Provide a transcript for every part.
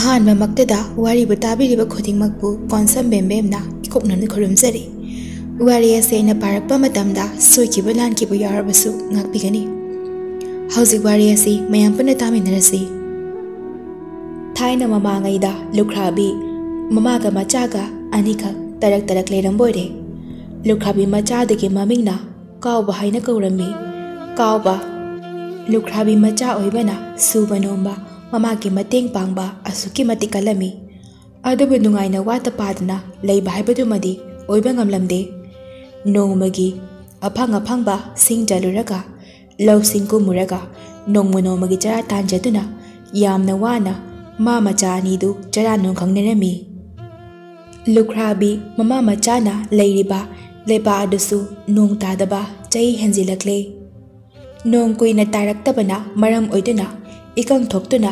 ꯑꯍꯥꯟꯕꯃꯛꯇꯗ ꯋꯥꯔꯤꯕꯨ ꯇꯥꯕꯤꯔꯤꯕ ꯈꯨꯗꯤꯡꯃꯛꯄꯨ ꯀꯣꯟꯁꯝ ꯕꯦꯝꯕꯦꯝꯅ ꯏꯀꯣꯛꯅꯅ ꯈꯨꯔꯨꯝꯖꯔꯤ꯫ ꯋꯥꯔꯤ ꯑꯁꯤ ꯑꯩꯅ ꯄꯥꯔꯛꯄ ꯃꯇꯝꯗ ꯁꯣꯏꯈꯤꯕ ꯂꯥꯟꯈꯤꯕ ꯌꯥꯎꯔꯕꯁꯨ ꯉꯥꯛꯄꯤꯒꯅꯤ꯫ ꯍꯧꯖꯤꯛ ꯋꯥꯔꯤ ꯑꯁꯤ ꯃꯌꯥꯝ ꯄꯨꯟꯅ ꯇꯥꯃꯤꯟꯅꯔꯁꯤ꯫ ꯊꯥꯏꯅ ꯃꯃꯥꯡꯉꯩꯗ ꯂꯨꯈ꯭ꯔꯥꯕꯤ ꯃꯃꯥꯒ ꯃꯆꯥꯒ ꯑꯅꯤꯈꯛ ꯇꯔꯛ ꯇꯔꯛ ꯂꯩꯔꯝꯕꯣꯏꯔꯦ꯫ ꯂꯨꯈ꯭ꯔꯥꯕꯤ ꯃꯆꯥꯗꯨꯒꯤ ꯃꯃꯤꯡꯅ ꯀꯥꯎꯕ ꯍꯥꯏꯅ ꯀꯧꯔꯝꯃꯤ꯫ ꯀꯥꯎꯕ ꯂꯨꯈ꯭ꯔꯥꯕꯤ ꯃꯆꯥ ꯑꯣꯏꯕꯅ ꯁꯨꯕ ꯅꯣꯝꯕ ꯃꯃꯥꯒꯤ ꯃꯇꯦꯡ ꯄꯥꯡꯕ ꯑꯁꯨꯛꯀꯤ ꯃꯇꯤꯛ ꯀꯜꯂꯝꯃꯤ꯫ ꯑꯗꯨꯕꯨ ꯅꯨꯡꯉꯥꯏꯅ ꯋꯥꯠꯇ ꯄꯥꯗꯅ ꯂꯩꯕ ꯍꯥꯏꯕꯗꯨꯃꯗꯤ ꯑꯣꯏꯕ ꯉꯝꯂꯝꯗꯦ꯫ ꯅꯣꯡꯃꯒꯤ ꯑꯐꯪ ꯑꯐꯪꯕ ꯁꯤꯡ ꯆꯜꯂꯨꯔꯒ ꯂꯧꯁꯤꯡ ꯀꯨꯝꯃꯨꯔꯒ ꯅꯣꯡꯃ ꯅꯣꯡꯃꯒꯤ ꯆꯔꯥ ꯇꯥꯟꯖꯗꯨꯅ ꯌꯥꯝꯅ ꯋꯥꯅ ꯃꯥ ꯃꯆꯥ ꯑꯅꯤꯗꯨ ꯆꯔꯥ ꯅꯣꯡꯈꯪꯅꯔꯝꯃꯤ꯫ ꯂꯨꯈ꯭ꯔꯥꯕꯤ ꯃꯃꯥ ꯃꯆꯥꯅ ꯂꯩꯔꯤꯕ ꯂꯩꯕꯥꯛ ꯑꯗꯨꯁꯨ ꯅꯣꯡ ꯇꯥꯗꯕ ꯆꯍꯤ ꯍꯦꯟꯖꯤꯜꯂꯛꯂꯦ꯫ ꯅꯣꯡ ꯀꯨꯏꯅ ꯇꯥꯔꯛꯇꯕꯅ ꯃꯔꯝ ꯑꯣꯏꯗꯨꯅ ꯏꯀꯪ ꯊꯣꯛꯇꯨꯅ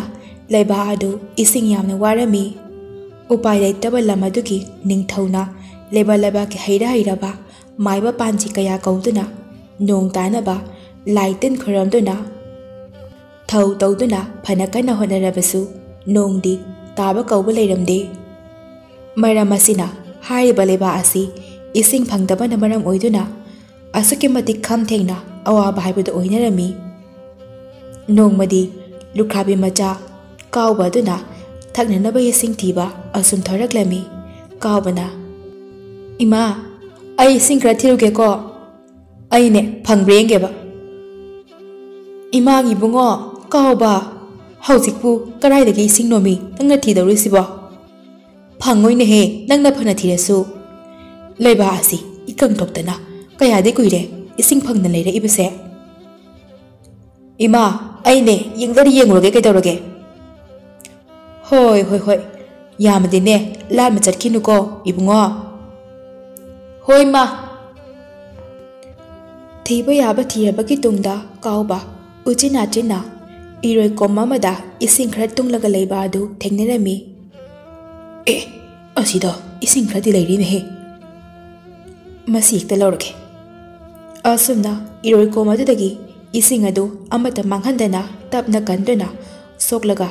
ꯂꯩꯕꯥꯛ ꯑꯗꯨ ꯏꯁꯤꯡ ꯌꯥꯝꯅ ꯋꯥꯔꯝꯃꯤ꯫ ꯎꯄꯥꯏ ꯂꯩꯇꯕ ꯂꯝ ꯑꯗꯨꯒꯤ ꯅꯤꯡꯊꯧꯅ ꯂꯩꯕꯥꯛꯀꯤ ꯍꯩꯔꯕ ꯃꯥꯏꯕ ꯄꯥꯟꯖꯤ ꯀꯌꯥ ꯀꯧꯗꯨꯅ ꯅꯣꯡ ꯇꯥꯅꯕ ꯂꯥꯏ ꯇꯤꯟ ꯈꯨꯔꯝꯗꯨꯅ ꯊꯧ ꯇꯧꯗꯨꯅ ꯐꯅ ꯀꯟꯅ ꯍꯣꯠꯅꯔꯕꯁꯨ ꯅꯣꯡꯗꯤ ꯇꯥꯕ ꯀꯧꯕ ꯂꯩꯔꯝꯗꯦ꯫ ꯃꯔꯝ ꯑꯁꯤꯅ ꯍꯥꯏꯔꯤꯕ ꯂꯩꯕꯥꯛ ꯑꯁꯤ ꯏꯁꯤꯡ ꯐꯪꯗꯕꯅ ꯃꯔꯝ ꯑꯣꯏꯗꯨꯅ ꯑꯁꯨꯛꯀꯤ ꯃꯇꯤꯛ ꯈꯝ ꯊꯦꯡꯅ ꯑꯋꯥꯕ ꯍꯥꯏꯕꯗꯨ ꯑꯣꯏꯅꯔꯝꯃꯤ꯫ ꯅꯣꯡꯃꯗꯤ ꯂꯨꯈ꯭ꯔꯥꯕꯤ ꯃꯆꯥ ꯀꯥꯎꯕ ꯑꯗꯨꯅ ꯊꯛꯅꯅꯕ ꯏꯁꯤꯡ ꯊꯤꯕ ꯑꯁꯨꯝ ꯊꯧꯔꯛꯂꯝꯃꯤ꯫ ꯀꯥꯎꯕꯅ, "ꯏꯃꯥ, ꯑꯩ ꯏꯁꯤꯡ ꯈꯔ ꯊꯤꯔꯨꯒꯦꯀꯣ, ꯑꯩꯅꯦ ꯐꯪꯕ꯭ꯔꯥ ꯌꯦꯡꯒꯦꯕ." "ꯏꯃꯥꯒꯤ ꯏꯕꯨꯡꯉꯣ, ꯀꯥꯎꯕ, ꯍꯧꯖꯤꯛꯄꯨ ꯀꯗꯥꯏꯗꯒꯤ ꯏꯁꯤꯡ ꯅꯣꯃꯤ ꯅꯪꯅ ꯊꯤꯗꯧꯔꯤꯁꯤꯕꯣ? ꯐꯪꯉꯣꯏꯅꯦꯍꯦ ꯅꯪꯅ ꯐꯅ ꯊꯤꯔꯁꯨ꯫ ꯂꯩꯕꯥꯛ ꯑꯁꯤ ꯏꯀꯪ ꯊꯣꯛꯇꯅ ꯀꯌꯥꯗꯤ ꯀꯨꯏꯔꯦ ꯏꯁꯤꯡ ꯐꯪꯗꯅ ꯂꯩꯔꯛꯏꯕꯁꯦ." "ꯏꯃꯥ, ꯑꯩꯅꯦ ꯌꯦꯡꯗꯔꯤ ꯌꯦꯡꯉꯨꯔꯒꯦ ꯀꯩꯗꯧꯔꯒꯦ?" ꯍꯣꯏ, ꯌꯥꯝꯅꯗꯤꯅꯦ ꯂꯥꯞꯅ ꯆꯠꯈꯤꯅꯨꯀꯣ ꯏꯕꯨꯡꯉꯣ." "ꯍꯣꯏ ꯃꯥ." ꯊꯤꯕ ꯌꯥꯕ ꯊꯤꯔꯕꯒꯤ ꯇꯨꯡꯗ ꯀꯥꯎꯕ ꯎꯆꯤꯟ ꯅꯥꯆꯤꯟꯅ ꯏꯔꯣꯏ ꯀꯣꯝ ꯑꯃꯗ ꯏꯁꯤꯡ ꯈꯔ ꯇꯨꯡꯂꯒ ꯂꯩꯕ ꯑꯗꯨ ꯊꯦꯡꯅꯔꯝꯃꯤ꯫ "ꯑꯁꯤꯗ ꯏꯁꯤꯡ ꯈꯔꯗꯤ ꯂꯩꯔꯤꯅꯦꯍꯦ, ꯃꯁꯤ ꯍꯦꯛꯇ ꯂꯧꯔꯒꯦ." ꯑꯁꯨꯝꯅ ꯏꯔꯣꯏ ꯀꯣꯝ ꯑꯗꯨꯗꯒꯤ ꯏꯁꯤꯡ ꯑꯗꯨ ꯑꯃꯠꯇ ꯃꯥꯡꯍꯟꯗꯅ ꯇꯞꯅ ꯀꯟꯗꯨꯅ ꯁꯣꯛꯂꯒ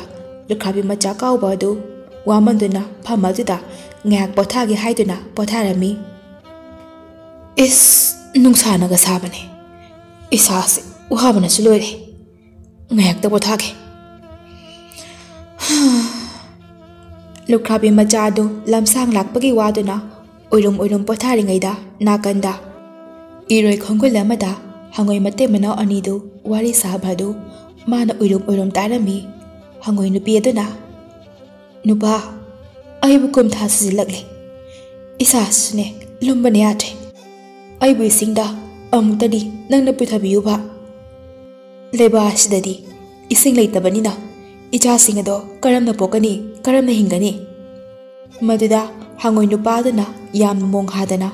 ꯂꯨꯈ꯭ꯔꯥꯕꯤ ꯃꯆꯥ ꯀꯥꯎꯕ ꯑꯗꯨ ꯋꯥꯃꯟꯗꯨꯅ ꯐꯝ ꯑꯗꯨꯗ ꯉꯥꯏꯍꯥꯛ ꯄꯣꯊꯥꯒꯦ ꯍꯥꯏꯗꯨꯅ ꯄꯣꯊꯥꯔꯝꯃꯤ꯫ ꯅꯨꯡꯁꯥꯅꯒ ꯁꯥꯕꯅꯦ, ꯏꯁꯥꯁꯦ ꯋꯥꯕꯅꯁꯨ ꯂꯣꯏꯔꯦ, ꯉꯥꯏꯍꯥꯛꯇ ꯄꯣꯊꯥꯒꯦ꯫ ꯂꯨꯈ꯭ꯔꯥꯕꯤ ꯃꯆꯥ ꯑꯗꯨ ꯂꯝꯁꯥꯡ ꯂꯥꯛꯄꯒꯤ ꯋꯥꯗꯨꯅ ꯑꯣꯏꯔꯨꯝ ꯄꯣꯊꯥꯔꯤꯉꯩꯗ ꯅꯥꯀꯟꯗ ꯏꯔꯣꯏ ꯈꯣꯡꯒꯨꯜ ꯑꯃꯗ ꯍꯉꯣꯏ ꯃꯇꯩ ꯃꯅꯥꯎ ꯑꯅꯤꯗꯨ ꯋꯥꯔꯤ ꯁꯥꯕ ꯑꯗꯨ ꯃꯥꯅ ꯑꯣꯏꯔꯨꯝ ꯇꯥꯔꯝꯃꯤ꯫ ꯍꯉꯣꯏ ꯅꯨꯄꯤ ꯑꯗꯨꯅ, "ꯅꯨꯄꯥ, ꯑꯩꯕꯨ ꯀꯨꯝꯊꯥ ꯁꯨꯖꯤꯜꯂꯛꯂꯦ, ꯏꯁꯥꯁꯤꯁꯨꯅꯦ ꯂꯨꯝꯕꯅ ꯌꯥꯗ꯭ꯔꯦ, ꯑꯩꯕꯨ ꯏꯁꯤꯡꯗ ꯑꯃꯨꯛꯇꯗꯤ ꯅꯪꯅ ꯄꯨꯊꯕꯤꯌꯨꯕ꯫ ꯂꯩꯕꯥꯛ ꯑꯁꯤꯗꯗꯤ ꯏꯁꯤꯡ ꯂꯩꯇꯕꯅꯤꯅ ꯏꯆꯥꯁꯤꯡ ꯑꯗꯣ ꯀꯔꯝꯅ ꯄꯣꯛꯀꯅꯤ, ꯀꯔꯝꯅ ꯍꯤꯡꯒꯅꯤ?" ꯃꯗꯨꯗ ꯍꯉꯣꯏ ꯅꯨꯄꯥ ꯑꯗꯨꯅ ꯌꯥꯝꯅ ꯃꯣꯡ ꯍꯥꯗꯅ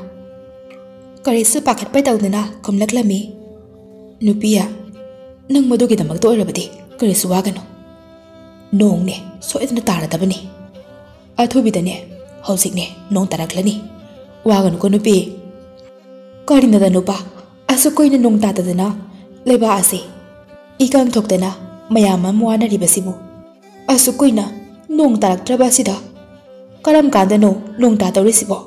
ꯀꯔꯤꯁꯨ ꯄꯥꯈꯠꯄ ꯇꯧꯗꯅ ꯈꯨꯝꯂꯛꯂꯝꯃꯤ꯫ "ꯅꯨꯄꯤ, ꯅꯪ ꯃꯗꯨꯒꯤꯗꯃꯛꯇ ꯑꯣꯏꯔꯕꯗꯤ ꯀꯔꯤꯁꯨ ꯋꯥꯒꯅꯨ, ꯅꯣꯡꯅꯦ ꯁꯣꯏꯗꯅ ꯇꯥꯔꯗꯕꯅꯤ, ꯑꯊꯨꯕꯤꯗꯅꯦ ꯍꯧꯖꯤꯛꯅꯦ ꯅꯣꯡ ꯇꯥꯔꯛꯂꯅꯤ, ꯋꯥꯒꯅꯨꯀꯣ ꯅꯨꯄꯤ." "ꯀꯔꯤꯅꯣꯗ ꯅꯨꯄꯥ, ꯑꯁꯨꯛ ꯀꯨꯏꯅ ꯅꯣꯡ ꯇꯥꯗꯗꯅ ꯂꯩꯕꯥꯛ ꯑꯁꯤ ꯏꯀꯪ ꯊꯣꯛꯇꯅ ꯃꯌꯥꯝ ꯑꯃ ꯋꯥꯅꯔꯤꯕꯁꯤꯕꯨ ꯑꯁꯨꯛ ꯀꯨꯏꯅ ꯅꯣꯡ ꯇꯥꯔꯛꯇ꯭ꯔꯕ ꯑꯁꯤꯗ ꯀꯔꯝ ꯀꯥꯟꯗꯅꯣ ꯅꯣꯡ ꯇꯥꯗꯧꯔꯤꯁꯤꯕꯣ?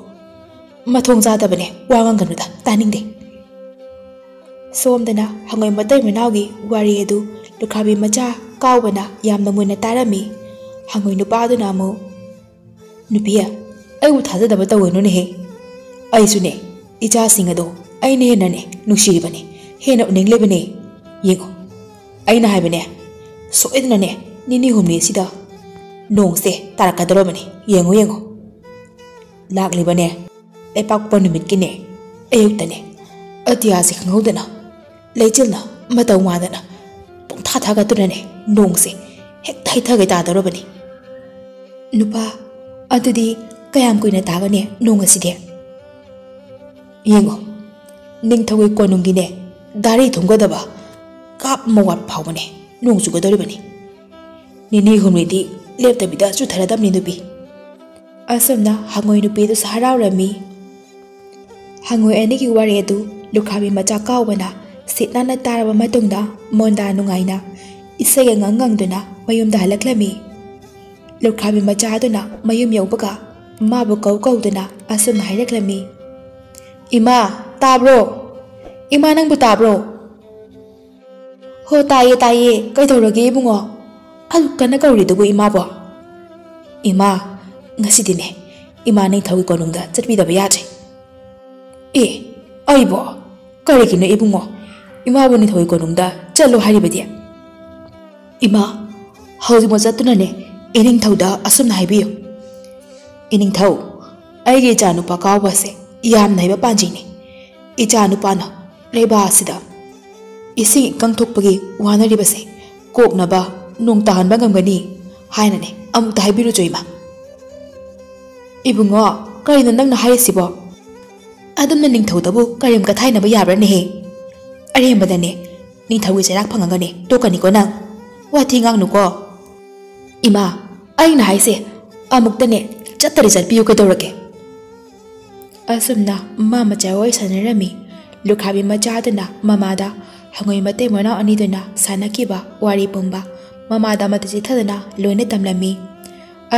ꯃꯊꯣꯡ ꯆꯥꯗꯕꯅꯦ, ꯋꯥ ꯉꯥꯡꯒꯅꯨꯗ, ꯇꯥꯅꯤꯡꯗꯦ." ꯁꯣꯝꯗꯅ ꯍꯉꯣꯏ ꯃꯇꯩ ꯃꯅꯥꯎꯒꯤ ꯋꯥꯔꯤ ꯑꯗꯨ ꯂꯨꯈ꯭ꯔꯥꯕꯤ ꯃꯆꯥ ꯀꯥꯎꯕꯅ ꯌꯥꯝꯅ ꯃꯨꯟꯅ ꯇꯥꯔꯝꯃꯤ꯫ ꯍꯉꯣꯏ ꯅꯨꯄꯥ ꯑꯗꯨꯅ ꯑꯃꯨꯛ, "ꯅꯨꯄꯤ, ꯑꯩꯕꯨ ꯊꯥꯖꯗꯕ ꯇꯧꯒꯅꯨꯅꯦꯍꯦ, ꯑꯩꯁꯨꯅꯦ ꯏꯆꯥꯁꯤꯡ ꯑꯗꯣ ꯑꯩꯅ ꯍꯦꯟꯅꯅꯦ ꯅꯨꯡꯁꯤꯔꯤꯕꯅꯦ, ꯍꯦꯟꯅ ꯎꯅꯤꯡꯂꯤꯕꯅꯦ꯫ ꯌꯦꯡꯉꯣ, ꯑꯩꯅ ꯍꯥꯏꯕꯅꯦ, ꯁꯣꯏꯗꯅꯅꯦ ꯅꯤꯅꯤ ꯍꯨꯝꯅꯤ ꯑꯁꯤꯗ ꯅꯣꯡꯁꯦ ꯇꯥꯔꯛꯀꯗꯧꯔꯕꯅꯤ, ꯌꯦꯡꯉꯣ. ꯂꯥꯛꯂꯤꯕꯅꯦ ꯂꯩꯄꯥꯛꯄꯣꯛꯄ ꯅꯨꯃꯤꯠꯀꯤꯅꯦ ꯑꯌꯨꯛꯇꯅꯦ ꯑꯇꯤꯌꯥꯁꯦ ꯈꯪꯍꯧꯗꯅ ꯂꯩꯆꯤꯜꯅ ꯃꯇꯧ ꯃꯥꯟꯗꯅ ꯄꯨꯡꯊꯥ ꯊꯥꯒꯠꯇꯨꯅꯅꯦ ꯅꯣꯡꯁꯦ ꯍꯦꯛꯇ ꯍꯩꯊꯒꯩ ꯇꯥꯗꯧꯔꯕꯅꯤ." "ꯅꯨꯄꯥ, ꯑꯗꯨꯗꯤ ꯀꯌꯥꯝ ꯀꯨꯏꯅ ꯇꯥꯒꯅꯤ ꯅꯣꯡ ꯑꯁꯤꯗꯤ?" "ꯌꯦꯡꯉꯣ, ꯅꯤꯡꯊꯧꯒꯤ ꯀꯣꯅꯨꯡꯒꯤꯅꯦ ꯙꯥꯔꯤ ꯊꯨꯝꯒꯗꯕ ꯀꯥꯞ ꯑꯃ ꯋꯥꯠꯄ ꯐꯥꯎꯕꯅꯦ ꯅꯣꯡ ꯆꯨꯒꯗꯧꯔꯤꯕꯅꯤ, ꯅꯤꯅꯤ ꯍꯨꯝꯅꯤꯗꯤ ꯂꯦꯞꯇꯕꯤꯗ ꯆꯨꯊꯔꯗꯕꯅꯤ ꯅꯨꯄꯤ." ꯑꯁꯨꯝꯅ ꯍꯉꯣꯏ ꯅꯨꯄꯤꯗꯨꯁꯨ ꯍꯔꯥꯎꯔꯝꯃꯤ꯫ ꯍꯉꯣꯏ ꯑꯅꯤꯒꯤ ꯋꯥꯔꯤ ꯑꯗꯨ ꯂꯨꯈ꯭ꯔꯥꯕꯤ ꯃꯆꯥ ꯀꯥꯎꯕꯅ ꯁꯤꯠ ꯅꯥꯟꯅ ꯇꯥꯔꯕ ꯃꯇꯨꯡꯗ ꯃꯣꯟꯗꯥ ꯅꯨꯡꯉꯥꯏꯅ ꯏꯁꯩ ꯉꯪꯗꯨꯅ ꯃꯌꯨꯝꯗ ꯍꯜꯂꯛꯂꯝꯃꯤ꯫ ꯂꯨꯈ꯭ꯔꯥꯕꯤ ꯃꯆꯥꯗꯨꯅ ꯃꯌꯨꯝ ꯌꯧꯕꯒ ꯃꯥꯕꯨ ꯀꯧꯗꯨꯅ ꯑꯁꯨꯝꯅ ꯍꯥꯏꯔꯛꯂꯝꯃꯤ꯫ ꯏꯃꯥ ꯇꯥꯕ꯭ꯔꯣ? ꯏꯃꯥ ꯅꯪꯕꯨ ꯇꯥꯕ꯭ꯔꯣ? ꯍꯣ ꯇꯥꯏꯌꯦ ꯇꯥꯏꯌꯦ, ꯀꯩꯗꯧꯔꯒꯦ ꯏꯕꯨꯡꯉꯣ? ꯑꯗꯨꯛ ꯀꯟꯅ ꯀꯧꯔꯤꯗꯨꯕꯨ ꯏꯃꯥꯕꯣ? ꯏꯃꯥ ꯉꯁꯤꯗꯤꯅꯦ ꯏꯃꯥ ꯅꯤꯡꯊꯧꯒꯤ ꯀꯣꯅꯨꯡꯗ ꯆꯠꯄꯤꯗꯕ ꯌꯥꯗ꯭ꯔꯦ꯫ ꯑꯦ ꯑꯩꯕꯣ? ꯀꯔꯤꯒꯤꯅꯣ ꯏꯕꯨꯡꯉꯣ ꯏꯃꯥꯕꯨ ꯅꯤꯡꯊꯧꯒꯤ ꯀꯣꯅꯨꯡꯗ ꯆꯠꯂꯣ ꯍꯥꯏꯔꯤꯕꯗꯤ? ꯏꯃꯥ ꯍꯧꯖꯤꯛꯃꯛ ꯆꯠꯇꯨꯅꯅꯦ ꯏꯅꯤꯡꯊꯧꯗ ꯑꯁꯨꯝꯅ ꯍꯥꯏꯕꯤꯌꯨ꯫ ꯏꯅꯤꯡꯊꯧ, ꯑꯩꯒꯤ ꯏꯆꯥꯅꯨꯄꯥ ꯀꯥꯎꯕꯁꯦ ꯌꯥꯝꯅ ꯍꯩꯕ ꯄꯥꯟꯖꯤꯅꯤ꯫ ꯏꯆꯥꯅꯨꯄꯥꯅ ꯂꯩꯕꯥꯛ ꯑꯁꯤꯗ ꯏꯁꯤꯡ ꯏꯀꯪ ꯊꯣꯛꯄꯒꯤ ꯋꯥꯅꯔꯤꯕꯁꯦ ꯀꯣꯛꯅꯕ ꯅꯣꯡ ꯇꯥꯍꯟꯕ ꯉꯝꯒꯅꯤ ꯍꯥꯏꯅꯅꯦ ꯑꯃꯨꯛꯇ ꯍꯥꯏꯕꯤꯔꯨꯆꯣ ꯏꯃꯥ꯫ ꯏꯕꯨꯡꯉꯣ ꯀꯔꯤꯅꯣ ꯅꯪꯅ ꯍꯥꯏꯔꯤꯁꯤꯕꯣ? ꯑꯗꯨꯝꯅ ꯅꯤꯡꯊꯧꯗꯕꯨ ꯀꯔꯦꯝ ꯀꯊꯥꯏꯅꯕ ꯌꯥꯕ꯭ꯔꯅꯦꯍꯦ? ꯑꯔꯦꯝꯕꯗꯅꯦ ꯅꯤꯡꯊꯧꯒꯤ ꯆꯩꯔꯥꯛ ꯐꯪꯉꯒꯅꯦ ꯇꯣꯛꯀꯅꯤꯀꯣ ꯅꯪ꯫ ꯋꯥꯊꯤ ꯉꯥꯡꯅꯨꯀꯣ꯫ ꯏꯃꯥ ꯑꯩꯅ ꯍꯥꯏꯁꯦ ꯑꯃꯨꯛꯇꯅꯦ ꯆꯠꯇꯔꯤ ꯆꯠꯄꯤꯌꯨ ꯀꯩꯗꯧꯔꯒꯦ? ꯑꯁꯨꯝꯅ ꯃꯃꯥ ꯃꯆꯥ ꯋꯥꯔꯤ ꯁꯥꯟꯅꯔꯝꯃꯤ꯫ ꯂꯨꯈ꯭ꯔꯥꯕꯤ ꯃꯆꯥꯗꯨꯅ ꯃꯃꯥꯗ ꯍꯪꯉꯣꯏ ꯃꯇꯩ ꯃꯅꯥꯎ ꯑꯅꯤꯗꯨꯅ ꯁꯥꯟꯅꯈꯤꯕ ꯋꯥꯔꯤ ꯄꯨꯝꯕ ꯃꯃꯥꯗ ꯑꯃꯠꯇ ꯆꯤꯊꯗꯅ ꯂꯣꯏꯅ ꯇꯝꯂꯝꯃꯤ꯫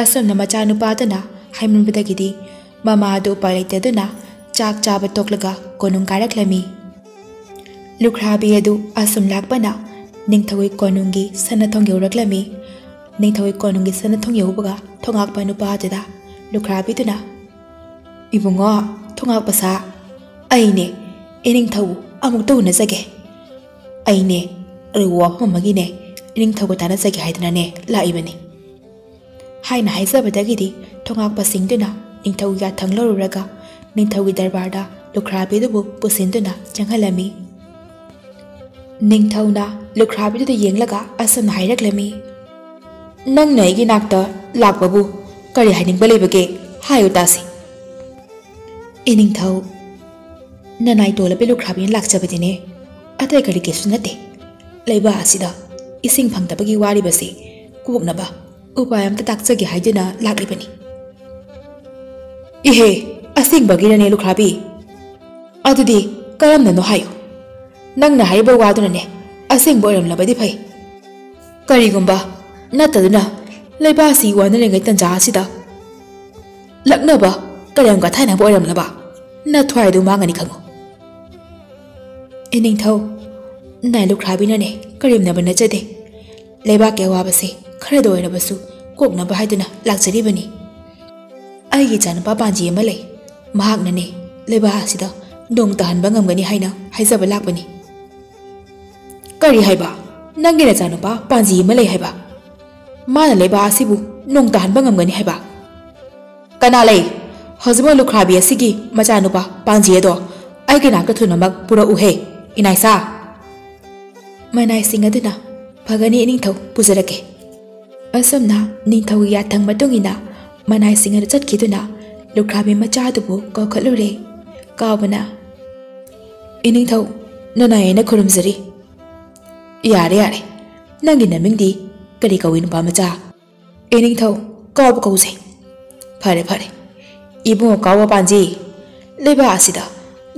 ꯑꯁꯨꯝꯅ ꯃꯆꯥꯅꯨꯄꯥꯗꯨꯅ ꯍꯥꯏꯃꯟꯕꯗꯒꯤꯗꯤ ꯃꯃꯥꯗꯨ ꯎꯄꯥꯏ ꯂꯩꯇꯗꯨꯅ ꯆꯥꯛ ꯆꯥꯕ ꯇꯣꯛꯂꯒ ꯀꯣꯅꯨꯡ ꯀꯥꯔꯛꯂꯝꯃꯤ꯫ ꯂꯨꯈ꯭ꯔꯥꯕꯤ ꯑꯗꯨ ꯑꯁꯨꯝ ꯂꯥꯛꯄꯅ ꯅꯤꯡꯊꯧꯒꯤ ꯀꯣꯅꯨꯡꯒꯤ ꯁꯅꯊꯣꯡ ꯌꯧꯔꯛꯂꯝꯃꯤ꯫ ꯅꯤꯡꯊꯧꯒꯤ ꯀꯣꯅꯨꯡꯒꯤ ꯁꯅꯊꯣꯡ ꯌꯧꯕꯒ ꯊꯣꯉꯥꯛꯄ ꯅꯨꯄꯥꯗꯨꯗ ꯂꯨꯈ꯭ꯔꯥꯕꯤꯗꯨꯅ ꯏꯕꯨꯡꯉꯣ ꯊꯣꯉꯥꯛꯄ ꯁꯥ, ꯑꯩꯅꯦ ꯏꯅꯤꯡꯊꯧꯕꯨ ꯑꯃꯨꯛꯇ ꯎꯅꯖꯒꯦ꯫ ꯑꯩꯅꯦ ꯑꯔꯨꯕ ꯋꯥꯐꯝ ꯑꯃꯒꯤꯅꯦ ꯏꯅꯤꯡꯊꯧꯒ ꯇꯥꯟꯅꯖꯒꯦ ꯍꯥꯏꯗꯅꯅꯦ ꯂꯥꯛꯏꯕꯅꯤ ꯍꯥꯏꯅ ꯍꯥꯏꯖꯕꯗꯒꯤꯗꯤ ꯊꯣꯉꯥꯛꯄꯁꯤꯡꯗꯨꯅ ꯅꯤꯡꯊꯧꯒꯤ ꯌꯥꯊꯪ ꯂꯧꯔꯨꯔꯒ ꯅꯤꯡꯊꯧꯒꯤ ꯗꯔꯕꯥꯔꯗ ꯂꯨꯈ꯭ꯔꯥꯕꯤꯗꯨꯕు ꯄꯨꯁꯤꯟꯗꯨꯅ ꯆꯪꯍꯜꯂꯝꯃꯤ꯫ ꯅꯤꯡꯊꯧꯅ ꯂꯨꯈ꯭ꯔꯥꯕꯤꯗꯨꯗ ꯌꯦꯡꯂꯒ ꯑꯁꯨꯝꯅ ꯍꯥꯏꯔꯛꯂꯝꯃꯤ꯫ ꯅꯪꯅ ꯑꯩꯒꯤ ꯅꯥꯛꯇ ꯂꯥꯛꯄꯕꯨ ꯀꯔꯤ ꯍꯥꯏꯅꯤꯡꯕ ꯂꯩꯕꯒꯦ? ꯍꯥꯏꯌꯨ ꯇꯥꯁꯤ꯫ ꯏꯅꯤꯡꯊꯧ, ꯅꯅꯥꯏ ꯇꯣꯜꯂꯕꯤ ꯂꯨꯈ꯭ꯔꯥꯕꯤꯅ ꯂꯥꯛꯆꯕꯗꯤꯅꯦ ꯑꯇꯩ ꯀꯔꯤꯒꯤꯁꯨ ꯅꯠꯇꯦ, ꯂꯩꯕꯥꯛ ꯑꯁꯤꯗ ꯏꯁꯤꯡ ꯐꯪꯗꯕꯒꯤ ꯋꯥꯔꯤꯕꯁꯤ ꯀꯣꯛꯅꯕ ꯎꯄꯥꯏ ꯑꯃꯇ ꯇꯥꯛꯆꯒꯦ ꯍꯥꯏꯗꯨꯅ ꯂꯥꯛꯂꯤꯕꯅꯤ꯫ ꯏꯍꯦ ꯑꯁꯦꯡꯕꯒꯤꯔꯅꯦ ꯂꯨꯈ꯭ꯔꯥꯕꯤ? ꯑꯗꯨꯗꯤ ꯀꯔꯝꯅꯅꯣ ꯍꯥꯏꯌꯨ꯫ ꯅꯪꯅ ꯍꯥꯏꯔꯤꯕ ꯋꯥꯗꯨꯅꯅꯦ ꯑꯁꯦꯡꯕ ꯑꯣꯏꯔꯝꯂꯕꯗꯤ ꯐꯩ꯫ ꯀꯔꯤꯒꯨꯝꯕ ꯅꯠꯇꯗꯨꯅ ꯂꯩꯕꯥꯛ ꯑꯁꯤ ꯋꯥꯅꯔꯤꯉꯩ ꯇꯟꯖꯥ ꯑꯁꯤꯗ ꯂꯛꯅꯕ ꯀꯔꯦꯝ ꯀꯊꯥꯏꯅꯕ ꯑꯣꯏꯔꯝꯂꯕ ꯅꯊ꯭ꯋꯥꯏꯗꯨ ꯃꯥꯡꯒꯅꯤ ꯈꯪꯉꯨ꯫ ꯏꯅꯤꯡꯊꯧ, ꯅꯥꯏ ꯂꯨꯈ꯭ꯔꯥꯕꯤꯅꯅꯦ ꯀꯔꯦꯝꯅꯕ ꯅꯠꯆꯗꯦ, ꯂꯩꯕꯥꯛꯀꯤ ꯑꯋꯥꯕꯁꯤ ꯈꯔꯗ ꯑꯣꯏꯔꯕꯁꯨ ꯀꯣꯛꯅꯕ ꯍꯥꯏꯗꯨꯅ ꯂꯥꯛꯆꯔꯤꯕꯅꯤ꯫ ꯑꯩꯒꯤ ꯏꯆꯥꯅꯨꯄꯥ ꯄꯥꯟꯖꯤ ꯑꯃ ꯂꯩ, ꯃꯍꯥꯛꯅꯅꯦ ꯂꯩꯕꯥꯛ ꯑꯁꯤꯗ ꯅꯣꯡ ꯇꯥꯍꯟꯕ ꯉꯝꯒꯅꯤ ꯍꯥꯏꯅ ꯍꯥꯏꯖꯕ ꯂꯥꯛꯄꯅꯤ꯫ ꯀꯔꯤ ꯍꯥꯏꯕ? ꯅꯪꯒꯤ ꯅꯆꯥꯅꯨꯄꯥ ꯄꯥꯟꯖꯤ ꯑꯃ ꯂꯩ ꯍꯥꯏꯕ? ꯃꯥꯅ ꯂꯩꯕꯥꯛ ꯑꯁꯤꯕꯨ ꯅꯣꯡ ꯇꯥꯍꯟꯕ ꯉꯝꯒꯅꯤ ꯍꯥꯏꯕ? ꯀꯅꯥ ꯂꯩ? ꯍꯧꯖꯤꯛꯃꯛ ꯂꯨꯈ꯭ꯔꯥꯕꯤ ꯑꯁꯤꯒꯤ ꯃꯆꯥꯅꯨꯄꯥ ꯄꯥꯟꯖꯤ ꯑꯗꯣ ꯑꯩꯒꯤ ꯅꯥꯛꯇ ꯊꯨꯅꯃꯛ ꯄꯨꯔꯛꯎꯍꯦ ꯏꯅꯥꯏꯁꯥ꯫ ꯃꯅꯥꯏꯁꯤꯡ ꯑꯗꯨꯅ ꯐꯒꯅꯤ ꯏꯅꯤꯡꯊꯧ, ꯄꯨꯖꯔꯛꯀꯦ꯫ ꯑꯁꯨꯝꯅ ꯅꯤꯡꯊꯧꯒꯤ ꯌꯥꯊꯪ ꯃꯇꯨꯡꯏꯟꯅ ꯃꯅꯥꯏꯁꯤꯡ ꯑꯗꯨ ꯆꯠꯈꯤꯗꯨꯅ ꯂꯨꯈ꯭ꯔꯥꯕꯤ ꯃꯆꯥꯗꯨꯕꯨ ꯀꯧꯈꯠꯂꯨꯔꯦ꯫ ꯀꯥꯎꯕꯅ ꯏꯅꯤꯡꯊꯧ, ꯅꯅꯥꯏ ꯑꯩꯅ ꯈꯨꯔꯨꯝꯖꯔꯤ꯫ ꯌꯥꯔꯦ ꯌꯥꯔꯦ, ꯅꯪꯒꯤ ꯅꯃꯤꯡꯗꯤ ꯀꯔꯤ ꯀꯧꯏ ꯅꯨꯄꯥ ꯃꯆꯥ? ꯏꯅꯤꯡꯊꯧ ꯀꯥꯎꯕ ꯀꯧꯖꯩ꯫ ꯐꯔꯦ ꯐꯔꯦ, ꯏꯕꯨꯡꯉꯣ ꯀꯥꯎꯕ ꯄꯥꯟꯖꯤ, ꯂꯩꯕꯥꯛ ꯑꯁꯤꯗ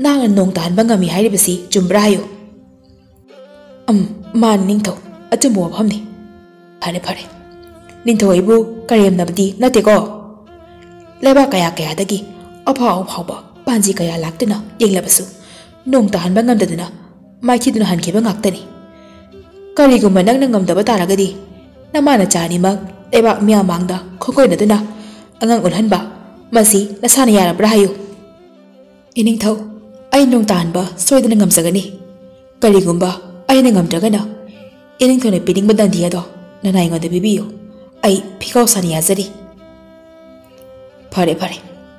ꯅꯪꯅ ꯅꯣꯡ ꯇꯥꯍꯟꯕ ꯉꯝꯃꯤ ꯍꯥꯏꯔꯤꯕꯁꯤ ꯆꯨꯝꯕ꯭ꯔꯥ ꯍꯥꯏꯌꯨ? ꯃꯥꯅꯤ ꯅꯤꯡꯊꯧ, ꯑꯆꯨꯝꯕ ꯋꯥꯐꯝꯅꯤ꯫ ꯐꯔꯦ ꯐꯔꯦ, ꯅꯤꯡꯊꯧ ꯑꯩꯕꯨ ꯀꯔꯦꯝꯅꯕꯗꯤ ꯅꯠꯇꯦꯀꯣ? ꯂꯩꯕꯥꯛ ꯀꯌꯥ ꯀꯌꯥꯗꯒꯤ ꯑꯐꯥꯎ ꯑꯐꯥꯎꯕ ꯄꯥꯟꯖꯤ ꯀꯌꯥ ꯂꯥꯛꯇꯨꯅ ꯌꯦꯡꯂꯕꯁꯨ ꯅꯣꯡ ꯇꯥꯍꯟꯕ ꯉꯝꯗꯗꯨꯅ ꯃꯥꯏꯊꯤꯗꯨꯅ ꯍꯟꯈꯤꯕ ꯉꯥꯛꯇꯅꯤ꯫ ꯀꯔꯤꯒꯨꯝꯕ ꯅꯪꯅ ꯉꯝꯗꯕ ꯇꯥꯔꯒꯗꯤ ꯅꯃꯥꯅ ꯆꯥꯅꯤꯃꯛ ꯂꯩꯕꯥꯛ ꯃꯤꯌꯥꯝ ꯃꯥꯡꯗ ꯈꯣꯡꯒꯣꯏꯅꯗꯨꯅ ꯑꯉꯥꯡ ꯑꯣꯜꯍꯟꯕ ꯃꯁꯤ ꯅꯁꯥꯅ ꯌꯥꯔꯕ꯭ꯔꯥ ꯍꯥꯏꯌꯨ? ꯏꯅꯤꯡꯊꯧ, ꯑꯩ ꯅꯣꯡ ꯇꯥꯍꯟꯕ ꯁꯣꯏꯗꯅ ꯉꯝꯖꯒꯅꯤ꯫ ꯀꯔꯤꯒꯨꯝꯕ ꯑꯩꯅ ꯉꯝꯗ꯭ꯔꯒꯅ ꯏꯅꯤꯡꯊꯧꯅ ꯄꯤꯅꯤꯡꯕ ꯗꯟꯗꯤ ꯑꯗꯣ ꯅꯅꯥꯏ ꯑꯩꯉꯣꯟꯗ ꯄꯤꯕꯤꯌꯨ, ꯑꯩ ꯐꯤꯀꯥꯎ ꯁꯥꯅ ꯌꯥꯖꯔꯤ꯫ ꯐꯔꯦ ꯐꯔꯦ,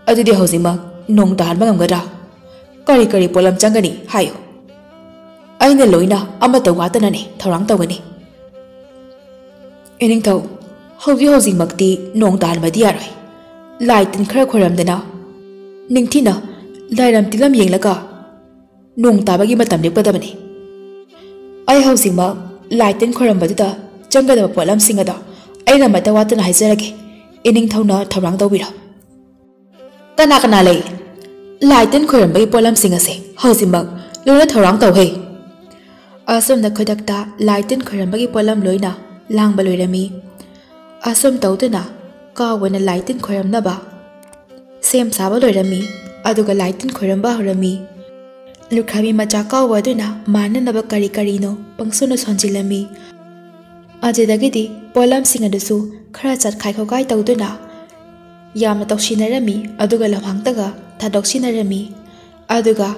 ꯑꯗꯨꯗꯤ ꯍꯧꯖꯤꯛꯃꯛ ꯅꯣꯡ ꯇꯥꯍꯟꯕ ꯉꯝꯒꯗ꯭ꯔꯥ? ꯀꯔꯤ ꯀꯔꯤ ꯄꯣꯠꯂꯝ ꯆꯪꯒꯅꯤ ꯍꯥꯏꯌꯨ? ꯑꯩꯅ ꯂꯣꯏꯅ ꯑꯃꯠꯇ ꯋꯥꯠꯇꯅꯅꯦ ꯊꯧꯔꯥꯡ ꯇꯧꯒꯅꯤ꯫ ꯏꯅꯤꯡꯊꯧ, ꯍꯧꯖꯤꯛꯃꯛꯇꯤ ꯅꯣꯡ ꯇꯥꯍꯟꯕꯗꯤ ꯌꯥꯔꯣꯏ꯫ ꯂꯥꯏ ꯇꯤꯟ ꯈꯔ ꯈꯣꯏꯔꯝꯗꯅ ꯅꯤꯡꯊꯤꯅ ꯂꯥꯏꯔꯝ ꯇꯤꯟꯂꯝ ꯌꯦꯡꯂꯒ ꯅꯣꯡ ꯇꯥꯕꯒꯤ ꯃꯇꯝ ꯂꯦꯞꯀꯗꯕꯅꯤ꯫ ꯑꯩ ꯍꯧꯖꯤꯛꯃꯛ ꯂꯥꯏ ꯇꯤꯟ ꯈꯣꯏꯔꯝꯕꯗꯨꯗ ꯆꯪꯒꯗꯕ ꯄꯣꯠꯂꯝꯁꯤꯡ ꯑꯗꯣ ꯑꯩꯅ ꯑꯃꯠꯇ ꯋꯥꯠꯇꯅ ꯍꯥꯏꯖꯔꯒꯦ, ꯏꯅꯤꯡꯊꯧꯅ ꯊꯧꯔꯥꯡ ꯇꯧꯕꯤꯔꯣ꯫ ꯀꯅꯥ ꯀꯅꯥ ꯂꯩ? ꯂꯥꯏ ꯇꯤꯟ ꯈꯣꯏꯔꯝꯕꯒꯤ ꯄꯣꯠꯂꯝꯁꯤꯡ ꯑꯁꯦ ꯍꯧꯖꯤꯛꯃꯛ ꯂꯣꯏꯅ ꯊꯧꯔꯥꯡ ꯇꯧꯍꯦ꯫ ꯑꯁꯨꯝꯅ ꯈꯨꯗꯛꯇ ꯂꯥꯏ ꯇꯤꯟ ꯈꯣꯏꯔꯝꯕꯒꯤ ꯄꯣꯠꯂꯝ ꯂꯣꯏꯅ ꯂꯥꯡꯕ ꯂꯣꯏꯔꯝꯃꯤ꯫ ꯑꯁꯨꯝ ꯇꯧꯗꯨꯅ कावना लाइटिन खोरमनबा सेम साबा लोरमी अदुगा लाइटिन खोरमबा हरमी लुख्राबी मचा कावा दुना माननबा करी करीनो पंगसुनो सोंजिलमी अजेदगिदी पोलम सिंग अदुसु खरा चट खाइखोगाय तौदुना यामना तौसिनरमी अदुगा लमहांगतगा थादोक्सिनरमी अदुगा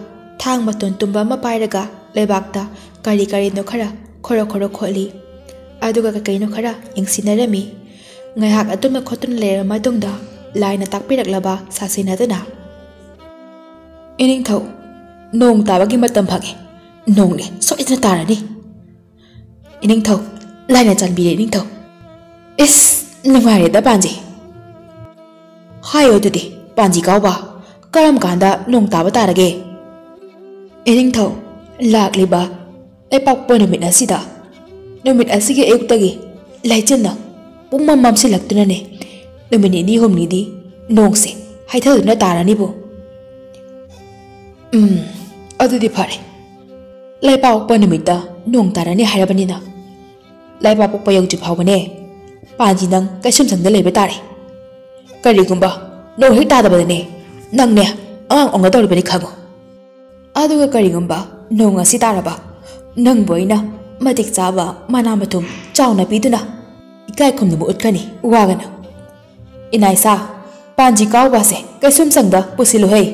थांग मतोन तुम्बा मा पाइरगा लेबाक्ता करी करीनो खरा खोरो खोरो खोली अदुगा ककैनो खरा यंगसिनरमी ngayhak atuna khotun leer matungda laina takpiraklaba sasinadana ining thau nong tabagi matam phage nong ne soidna tarani ining thau laina chanbire ining thau is nungare da panji hayo dudi panji kawba karam kanda nong taba tarage ining thau lakliba epak ponumit asida numit asige ektagi laichenna Pung mam silak tunane lumini ni hom ni di nong se hai thau na tarani bo adu di phare lai pa ok panimita nong tarani hairabani na lai pa pok payong ji phawbane panji nang kaisum sang da lebe tare kari gumba no hi ta da bane nang ne ang ong da bani khago adu ga kari gumba nong asi taraba nang boina matik chaba mana mathum chauna piduna Ikai kum namu utkani wagana inaisa panji kaw base kaisum sangda pusilu hei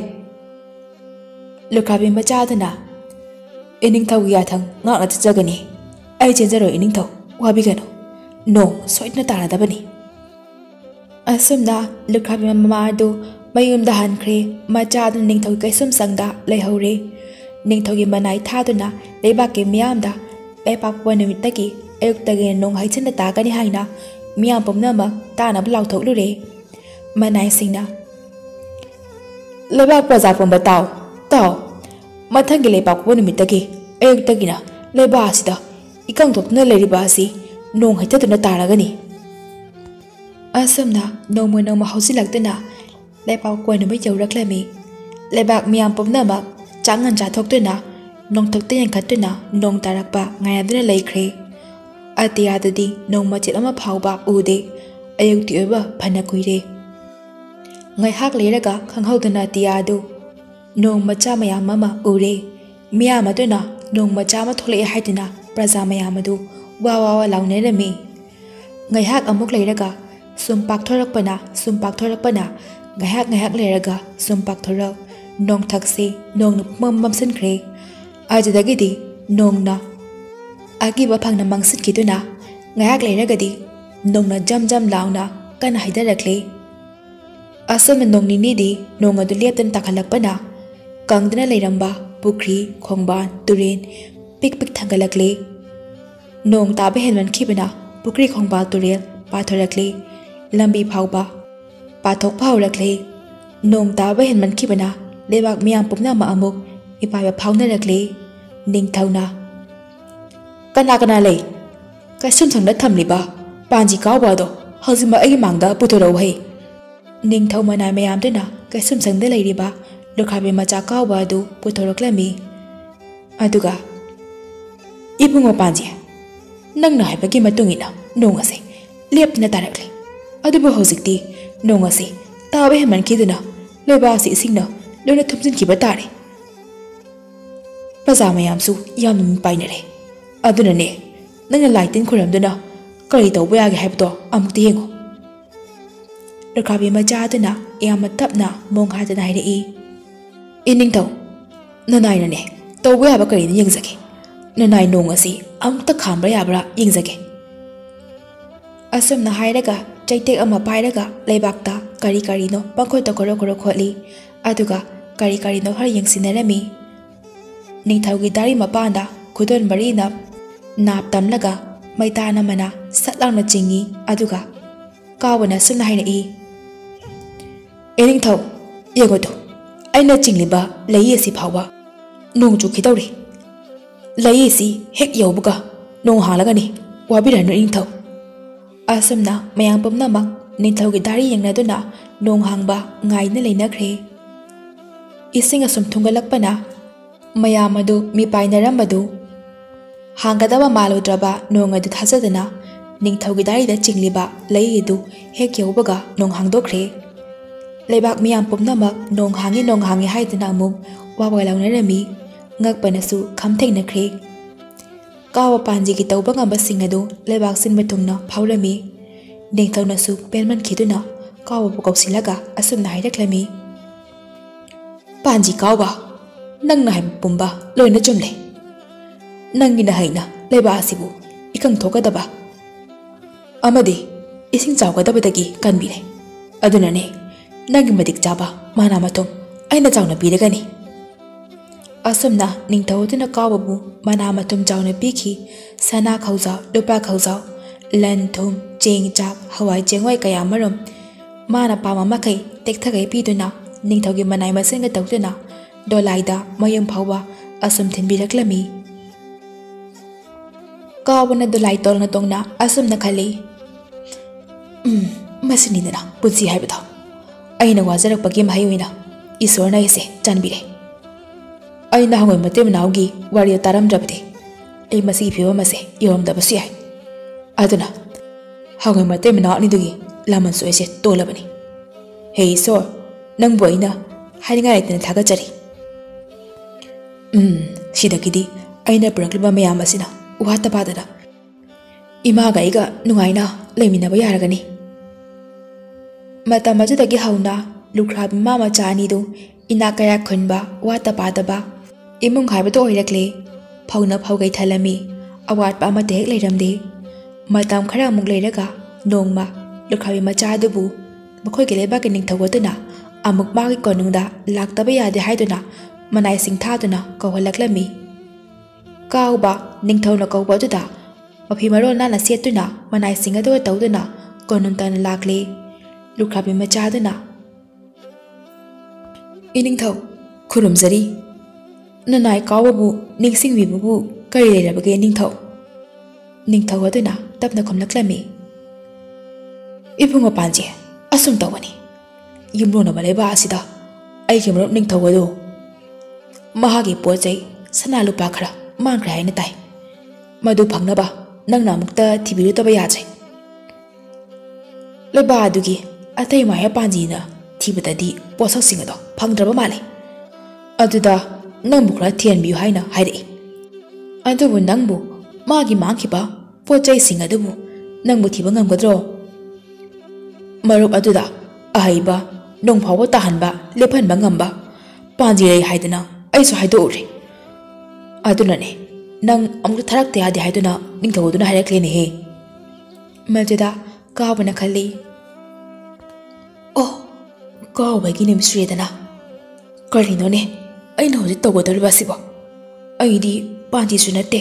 lukrabi machadana ining thaw ya thang nga nga chagani ai chenjaro ining thaw wabi gano no soitna tara dabani asumda lukrabi mama do mayum da han khre machad ning thaw kaisum sangda leihore ning thaw gi manai thaduna leiba ke miam da epak wanamit taki ayuk tage nong hai chen ta kani haina miam pomna ma ta na blau thok lu re manai singna leba praja pom batao taw mathang gi lepak won mi tage ayuk tagina leba asida ikang thok na leri ba si nong hai ta na ta gani asamna nong mo nong ma hausilak tena lepak ko na mai jaurak lami lebak miam pomna ma changan cha thok tena nong thok te yang khat tena nong tarak ba ngai aduna leikhre Atiyadadi nong machit ama phawba ude ayuk ti oba phana kuire ngai hak leraga khanghaudana atiyadu nong macha mayam mama ure miya maduna nong macha ma thole haidina praja mayam adu wa wa laune rami ngai hak amuk leraga sumpak thorakpana ngai hak leraga sumpak thorak nong thakse nong mam san khre ajadagidi nong na Agi ba phang na mangsit kiduna ngayak leiragadi nongna jam launa kan haidarakle asam nong ni di nong adu leptan takhalakpana kangdana leiramba pukri khongban turin pik thangalakle nong tabe henman khibana pukri khongba turel pathorakle lambi phawba pathok phawrakle nong tabe henman khibana lebak miam pumna ma amuk ipa ba phawnarakle ningthauna Kana kana lei kaisum sang da thamli ba panji kaw ba do hajima ai mangda puthoro hei ning thau manai mayam de na kaisum sang da lei ri ba lokhabe macha kaw ba du puthorok lami aduga ibungo panji nang na haibagi matungina nong ase lepna tarakle adubu hojikti nong ase tabe heman kiduna leba si singna lona thumjin ki ba tare paja mayam su yam painare aduna ne nang lightin khuram duna kari tawba ya ge haibto amukti hengo rakhabi macha duna yam tapna mong ha dana haire i ining taw nanai na ne tawba ya ba kari ni yengzake nanai nong asi amta khambra ya bra yengzake asam na hairaga chaitek ama pairaga leibakta kari no pakhoi ta koro kholi aduga kari no har yengsinarami ningthau gi dari mapanda khudon marina nap tamlaga maitana mana satlangna chingi aduga kawana sumna haina i ening thau yego to aina chingliba lei si phawa nong chu khidawri lei si hek yobuga nong halaga ni wabira no ing thau asamna mayang pamna mak ning thau gi dari yengna duna nong hangba ngai na leina khre isinga sum thungalakpana mayam adu mi painaram adu Hanggadaba maludraba nong adu thajadana ꯅꯤꯡꯊꯧꯒꯤ ꯗꯥꯏꯔꯤꯗ ꯆꯤꯡꯂꯤꯕ ꯂꯩ ꯑꯗꯨ ꯍꯦꯛ ꯌꯧꯕꯒ ꯅꯣꯡ ꯍꯥꯡꯗꯣꯛꯈ꯭ꯔꯦ꯫ ꯂꯩꯕꯥꯛ ꯃꯤꯌꯥꯝ ꯄꯨꯝꯅꯃꯛ ꯅꯣꯡ ꯍꯥꯡꯉꯤ ꯍꯥꯏꯗꯨꯅ ꯑꯃꯨꯛ ꯋꯥꯋꯥ ꯂꯥꯎꯅꯔꯝꯃꯤ꯫ ꯉꯛꯄꯅꯁꯨ ꯈꯝꯊꯦꯡꯅꯈ꯭ꯔꯦ꯫ ꯀꯥꯎꯕ ꯄꯥꯟꯖꯤꯒꯤ ꯇꯧꯕ ꯉꯝꯕꯁꯤꯡ ꯑꯗꯨ ꯂꯩꯕꯥꯛ ꯁꯤꯟꯕ ꯊꯨꯡꯅ ꯐꯥꯎꯔꯝꯃꯤ꯫ ꯅꯤꯡꯊꯧꯅꯁꯨ ꯄꯦꯟꯃꯟꯈꯤꯗꯨꯅ ꯀꯥꯎꯕꯕꯨ ꯀꯧꯁꯤꯜꯂꯒ ꯑꯁꯨꯝꯅ ꯍꯥꯏꯔꯛꯂꯝꯃꯤ: "ꯄꯥꯟꯖꯤ ꯀꯥꯎꯕ, ꯅꯪꯅ ꯍꯥꯏꯕ ꯄꯨꯝꯕ ꯂꯣꯏꯅ ꯆꯨꯝꯂꯦ꯫ ꯅꯪꯒꯤꯅ ꯍꯩꯅ ꯂꯩꯕꯥꯛ ꯑꯁꯤꯕꯨ ꯏꯀꯪ ꯊꯣꯛꯀꯗꯕ ꯑꯃꯗꯤ ꯏꯁꯤꯡ ꯆꯥꯎꯒꯗꯕꯗꯒꯤ ꯀꯟꯕꯤꯔꯦ꯫ ꯑꯗꯨꯅꯅꯦ ꯅꯪꯒꯤ ꯃꯇꯤꯛ ꯆꯥꯕ ꯃꯅꯥ ꯃꯊꯨꯝ ꯑꯩꯅ ꯆꯥꯎꯅ ꯄꯤꯔꯒꯅꯤ"꯫ ꯑꯁꯨꯝꯅ ꯅꯤꯡꯊꯧ ꯑꯗꯨꯅ ꯀꯥꯎꯕꯕꯨ ꯃꯅꯥ ꯃꯊꯨꯝ ꯆꯥꯎꯅ ꯄꯤꯈꯤ꯫ ꯁꯅꯥ ꯈꯧꯖꯥꯎ, ꯂꯨꯄꯥ ꯈꯧꯖꯥꯎ, ꯂꯟ ꯊꯨꯝ, ꯆꯦꯡ ꯆꯥꯛ, ꯍꯋꯥꯏ ꯆꯦꯡꯋꯥꯏ ꯀꯌꯥꯃꯔꯨꯝ ꯃꯥꯅ ꯄꯥꯝꯕ ꯃꯈꯩ ꯇꯦꯛꯊꯒꯩ ꯄꯤꯗꯨꯅ ꯅꯤꯡꯊꯧꯒꯤ ꯃꯅꯥꯏ ꯃꯁꯤꯡꯒ ꯇꯧꯗꯨꯅ ꯗꯣꯂꯥꯏꯗ ꯃꯌꯨꯝ ꯐꯥꯎꯕ ꯑꯁꯨꯝ ꯊꯤꯟꯕꯤꯔꯛꯂꯝꯃꯤ꯫ ꯀꯥꯎꯕꯅ ꯗꯣꯂꯥꯏ ꯇꯣꯡꯅ ꯇꯣꯡꯅ ꯑꯁꯨꯝꯅ ꯈꯜꯂꯤ: "ꯃꯁꯤꯅꯤꯗꯅ ꯄꯨꯟꯁꯤ ꯍꯥꯏꯕꯗꯣ꯫ ꯑꯩꯅ ꯋꯥꯖꯔꯛꯄꯒꯤ ꯃꯍꯩ ꯑꯣꯏꯅ ꯏꯁꯣꯔꯅ ꯑꯩꯁꯦ ꯆꯥꯟꯕꯤꯔꯦ꯫ ꯑꯩꯅ ꯍꯉꯣꯏ ꯃꯇꯩ ꯃꯅꯥꯎꯒꯤ ꯋꯥꯔꯤ ꯇꯥꯔꯝꯗ꯭ꯔꯕꯗꯤ ꯑꯩ ꯃꯁꯤꯒꯤ ꯐꯤꯕꯝ ꯑꯁꯦ ꯌꯧꯔꯝꯗꯕꯁꯨ ꯌꯥꯏ꯫ ꯑꯗꯨꯅ ꯍꯉꯣꯏ ꯃꯇꯩ ꯃꯅꯥꯎ ꯑꯅꯤꯗꯨꯒꯤ ꯂꯃꯟꯁꯨ ꯑꯩꯁꯦ ꯇꯣꯜꯂꯕꯅꯤ꯫ ꯍꯦ ꯏꯁꯣꯔ, ꯅꯪꯕꯨ ꯑꯩꯅ ꯍꯥꯏꯅꯤꯡꯉꯥꯏ ꯂꯩꯇꯅ ꯊꯥꯒꯠꯆꯔꯤ꯫ ꯁꯤꯗꯒꯤꯗꯤ ꯑꯩꯅ ꯄꯨꯔꯛꯂꯤꯕ ꯃꯌꯥꯝ ꯑꯁꯤꯅ ꯋꯥꯠꯇ ꯄꯥꯗꯅ ꯏꯃꯥꯒ ꯑꯩꯒ ꯅꯨꯡꯉꯥꯏꯅ ꯂꯩꯃꯤꯟꯅꯕ ꯌꯥꯔꯒꯅꯤ"꯫ ꯃꯇꯝ ꯑꯗꯨꯗꯒꯤ ꯍꯧꯅ ꯂꯨꯈ꯭ꯔꯥꯕꯤ ꯃꯃꯥ ꯃꯆꯥ ꯑꯅꯤꯗꯨ ꯏꯅꯥꯛ ꯀꯩꯔꯥꯛ ꯈꯨꯟꯕ, ꯋꯥꯠꯇ ꯄꯥꯗꯕ ꯏꯃꯨꯡ ꯍꯥꯏꯕꯗꯨ ꯑꯣꯏꯔꯛꯂꯦ꯫ ꯐꯧꯅ ꯐꯧꯒꯩ ꯊꯜꯂꯝꯃꯤ, ꯑꯋꯥꯠꯄ ꯑꯃꯠꯇ ꯍꯦꯛ ꯂꯩꯔꯝꯗꯦ꯫ ꯃꯇꯝ ꯈꯔ ꯑꯃꯨꯛ ꯂꯩꯔꯒ ꯅꯣꯡꯃ ꯂꯨꯈ꯭ꯔꯥꯕꯤ ꯃꯆꯥ ꯑꯗꯨꯕꯨ ꯃꯈꯣꯏꯒꯤ ꯂꯩꯕꯥꯛꯀꯤ ꯅꯤꯡꯊꯧ ꯑꯗꯨꯅ ꯑꯃꯨꯛ ꯃꯥꯒꯤ ꯀꯣꯅꯨꯡꯗ ꯂꯥꯛꯇꯕ ꯌꯥꯗꯦ ꯍꯥꯏꯗꯨꯅ ꯃꯅꯥꯏꯁꯤꯡ ꯊꯥꯗꯨꯅ ꯀꯧꯍꯜꯂꯛꯂꯝꯃꯤ꯫ ꯀꯥꯎꯕ ꯅꯤꯡꯊꯧꯅ ꯀꯧꯕ ꯑꯗꯨꯗ ꯃꯐꯤ ꯃꯔꯣꯜ ꯅꯥꯟꯅ ꯁꯦꯠꯇꯨꯅ ꯃꯅꯥꯏꯁꯤꯡ ꯑꯗꯨꯒ ꯇꯧꯗꯨꯅ ꯀꯣꯅꯨꯡ ꯇꯥꯟꯅ ꯂꯥꯛꯂꯦ꯫ ꯂꯨꯈ꯭ꯔꯥꯕꯤ ꯃꯆꯥ ꯑꯗꯨꯅ: "ꯏꯅꯤꯡꯊꯧ ꯈꯨꯔꯨꯝꯖꯔꯤ꯫ ꯅꯅꯥꯏ ꯀꯥꯎꯕꯕꯨ ꯅꯤꯡꯁꯤꯡꯕꯤꯕꯕꯨ ꯀꯔꯤ ꯂꯩꯔꯕꯒꯦ ꯅꯤꯡꯊꯧ"꯫ ꯅꯤꯡꯊꯧ ꯑꯗꯨꯅ ꯇꯞꯅ ꯈꯨꯝꯂꯛꯂꯝꯃꯤ: "ꯏꯕꯨꯡꯉꯣ ꯄꯥꯟꯖꯤ, ꯑꯁꯨꯝ ꯇꯧꯕꯅꯤ꯫ ꯌꯨꯝꯂꯣꯟꯅꯕ ꯂꯩꯕꯥꯛ ꯑꯁꯤꯗ ꯑꯩꯒꯤ ꯃꯔꯨꯞ ꯅꯤꯡꯊꯧ ꯑꯗꯨ ꯃꯍꯥꯛꯀꯤ ꯄꯣꯠ ꯆꯩ ꯁꯅꯥ ꯂꯨꯄꯥ ꯈꯔ ꯃꯥꯡꯈ꯭ꯔꯦ ꯍꯥꯏꯅ ꯇꯥꯏ꯫ ꯃꯗꯨ ꯐꯪꯅꯕ ꯅꯪꯅ ꯑꯃꯨꯛꯇ ꯊꯤꯕꯤꯔꯨꯗꯕ ꯌꯥꯗ꯭ꯔꯦ꯫ ꯂꯩꯕꯥꯛ ꯑꯗꯨꯒꯤ ꯑꯇꯩ ꯃꯥꯏꯕ ꯄꯥꯟꯖꯤꯅ ꯊꯤꯕꯗꯗꯤ ꯄꯣꯠꯁꯛꯁꯤꯡ ꯑꯗꯣ ꯐꯪꯗ꯭ꯔꯕ ꯃꯥꯜꯂꯤ꯫ ꯑꯗꯨꯗ ꯅꯪꯕꯨ ꯈꯔ ꯊꯤꯍꯟꯕꯤꯌꯨ ꯍꯥꯏꯅ ꯍꯥꯏꯔꯛꯏ꯫ ꯑꯗꯨꯕꯨ ꯅꯪꯕꯨ ꯃꯥꯒꯤ ꯃꯥꯡꯈꯤꯕ ꯄꯣꯠ ꯆꯩꯁꯤꯡ ꯑꯗꯨꯕꯨ ꯅꯪꯕꯨ ꯊꯤꯕ ꯉꯝꯒꯗ꯭ꯔꯣ? ꯃꯔꯨꯞ ꯑꯗꯨꯗ ꯑꯍꯩꯕ, ꯅꯣꯡ ꯐꯥꯎꯕ ꯇꯥꯍꯟꯕ, ꯂꯦꯞꯍꯟꯕ ꯉꯝꯕ ꯄꯥꯟꯖꯤ ꯂꯩ ꯍꯥꯏꯗꯅ ꯑꯩꯁꯨ ꯍꯥꯏꯗꯣꯛꯎꯔꯦ꯫ ꯑꯗꯨꯅꯅꯦ ꯅꯪ ꯑꯃꯨꯛꯇ ꯊꯥꯔꯛꯇ ꯌꯥꯗꯦ ꯍꯥꯏꯗꯨꯅ ꯅꯤꯡꯊꯧ ꯑꯗꯨꯅ ꯍꯥꯏꯔꯛꯂꯦꯅꯦꯍꯦ"꯫ ꯃꯗꯨꯗ ꯀꯥꯎꯕꯅ ꯈꯜꯂꯤ: "ꯑꯣ, ꯀꯥꯎꯕꯒꯤ ꯅꯨꯃꯤꯠꯁꯨꯔꯦꯗꯅ꯫ ꯀꯔꯤꯅꯣꯅꯦ ꯑꯩꯅ ꯍꯧꯖꯤꯛ ꯇꯧꯒꯗꯧꯔꯤꯕ ꯑꯁꯤꯕꯣ? ꯑꯩꯗꯤ ꯄꯥꯟꯖꯤꯁꯨ ꯅꯠꯇꯦ꯫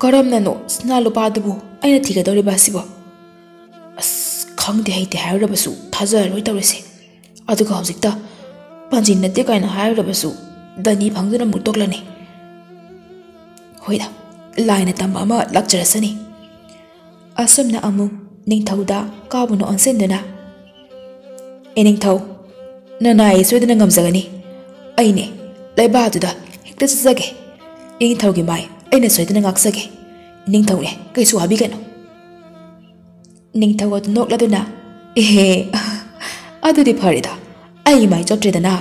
ꯀꯔꯝꯅꯅꯣ ꯁꯅꯥ ꯂꯨꯄꯥꯗꯨꯕꯨ ꯑꯩꯅ ꯊꯤꯒꯗꯧꯔꯤꯕ ꯑꯁꯤꯕꯣ? ꯑꯁ, ꯈꯪꯗꯦ ꯍꯩꯇꯦ ꯍꯥꯏꯔꯨꯔꯕꯁꯨ ꯊꯥꯖꯔꯔꯣꯏ ꯇꯧꯔꯤꯁꯦ꯫ ꯑꯗꯨꯒ ꯍꯧꯖꯤꯛꯇ ꯄꯥꯟꯖꯤ ꯅꯠꯇꯦ ꯀꯥꯏꯅ ꯍꯥꯏꯔꯨꯔꯕꯁꯨ ꯗꯟꯗꯤ ꯐꯪꯗꯨꯅ ꯑꯃꯨꯛ ꯇꯣꯛꯂꯅꯤ꯫ ꯍꯣꯏꯗ, ꯂꯥꯏꯅ ꯇꯝꯕ ꯑꯃ ꯂꯥꯛꯆꯔꯁꯅꯤ"꯫ ꯑꯁꯨꯝꯅ ꯑꯃꯨꯛ ꯅꯤꯡꯊꯧꯗ ꯀꯥꯎꯕꯅ ꯑꯣꯟꯁꯤꯟꯗꯨꯅ: "ꯏꯅꯤꯡꯊꯧ, ꯅꯅꯥꯏ ꯁꯣꯏꯗꯅ ꯉꯝꯖꯒꯅꯤ꯫ ꯑꯩꯅꯦ ꯂꯩꯕꯥꯛ ꯑꯗꯨꯗ ꯍꯦꯛꯇ ꯆꯠꯆꯒꯦ꯫ ꯏꯅꯤꯡꯊꯧꯒꯤ ꯃꯥꯏ ꯑꯩꯅ ꯁꯣꯏꯗꯅ ꯉꯥꯛꯆꯒꯦ꯫ ꯏꯅꯤꯡꯊꯧꯅꯦ ꯀꯩꯁꯨ ꯋꯥꯕꯤꯒꯅꯨ"꯫ ꯅꯤꯡꯊꯧ ꯑꯗꯨ ꯅꯣꯛꯂꯗꯨꯅ: "ꯑꯦꯍꯦ, ꯑꯗꯨꯗꯤ ꯐꯔꯦꯗ, ꯑꯩꯒꯤ ꯃꯥꯏ ꯆꯣꯞꯇ꯭ꯔꯦꯗꯅ꯫